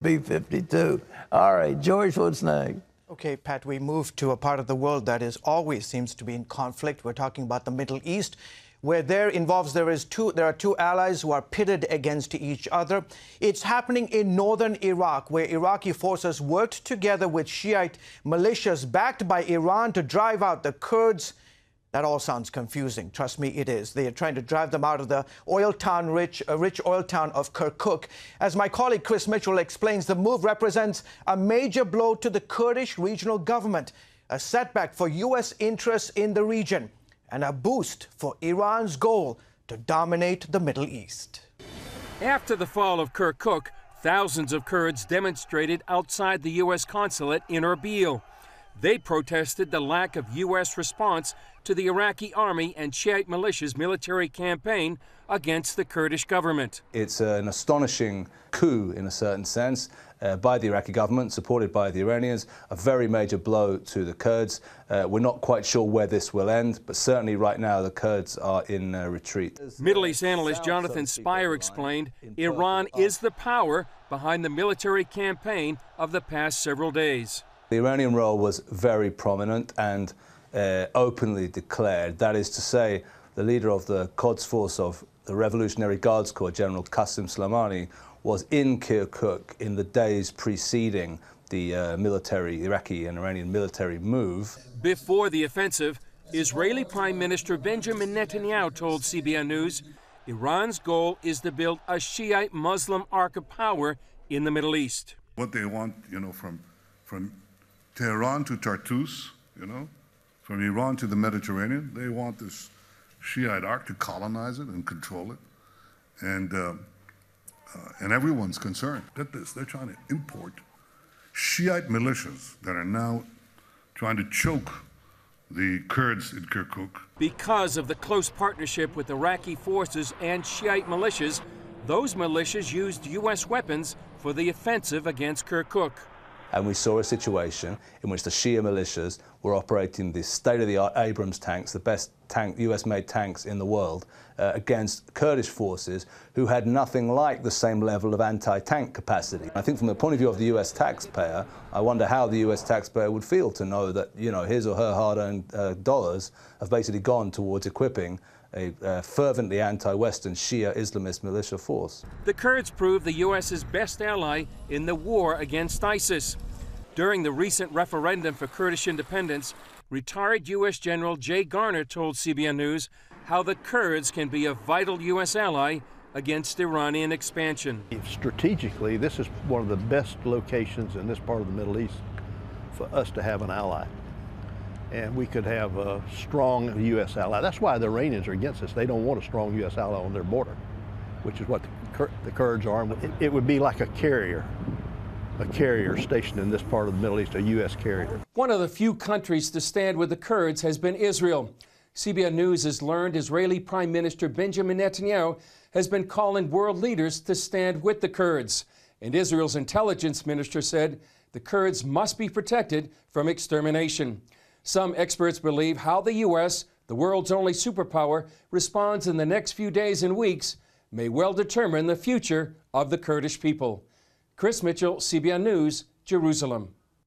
B-52. All right, George, what's next? Okay, Pat, we move to a part of the world that always seems to be in conflict. We're talking about the Middle East, where there are two allies who are pitted against each other. It's happening in northern Iraq, where Iraqi forces worked together with Shiite militias backed by Iran to drive out the Kurds. That all sounds confusing. Trust me, it is. They are trying to drive them out of the rich oil town of Kirkuk. As my colleague Chris Mitchell explains, the move represents a major blow to the Kurdish regional government, a setback for U.S. interests in the region, and a boost for Iran's goal to dominate the Middle East. After the fall of Kirkuk, thousands of Kurds demonstrated outside the U.S. consulate in Erbil. They protested the lack of U.S. response to the Iraqi army and Shiite militias' military campaign against the Kurdish government. It's an astonishing coup, in a certain sense, by the Iraqi government, supported by the Iranians, a very major blow to the Kurds. We're not quite sure where this will end, but certainly right now the Kurds are in retreat. Middle East analyst Jonathan Spire explained Iran is the power behind the military campaign of the past several days. The Iranian role was very prominent and openly declared. That is to say, the leader of the Quds Force of the Revolutionary Guards Corps, General Qasem Soleimani, was in Kirkuk in the days preceding the Iraqi and Iranian military move. Before the offensive, Israeli Prime Minister Benjamin Netanyahu told CBN News Iran's goal is to build a Shiite Muslim arc of power in the Middle East. What they want, from Tehran to Tartus, from Iran to the Mediterranean, they want this Shiite arc to colonize it and control it. And everyone's concerned. Get this, they're trying to import Shiite militias that are now trying to choke the Kurds in Kirkuk. Because of the close partnership with Iraqi forces and Shiite militias, those militias used U.S. weapons for the offensive against Kirkuk. And we saw a situation in which the Shia militias were operating the state-of-the-art Abrams tanks, the best US-made tanks in the world, against Kurdish forces who had nothing like the same level of anti-tank capacity. I think from the point of view of the US taxpayer, I wonder how the US taxpayer would feel to know that, his or her hard-earned dollars have basically gone towards equipping a fervently anti-Western Shia Islamist militia force. The Kurds proved the U.S.'s best ally in the war against ISIS. During the recent referendum for Kurdish independence, retired U.S. General Jay Garner told CBN News how the Kurds can be a vital U.S. ally against Iranian expansion. Strategically, this is one of the best locations in this part of the Middle East for us to have an ally. And we could have a strong U.S. ally. That's why the Iranians are against us. They don't want a strong U.S. ally on their border, which is what the Kurds are. It would be like a carrier stationed in this part of the Middle East, a U.S. carrier. One of the few countries to stand with the Kurds has been Israel. CBN News has learned Israeli Prime Minister Benjamin Netanyahu has been calling world leaders to stand with the Kurds. And Israel's intelligence minister said the Kurds must be protected from extermination. Some experts believe how the U.S., the world's only superpower, responds in the next few days and weeks may well determine the future of the Kurdish people. Chris Mitchell, CBN News, Jerusalem.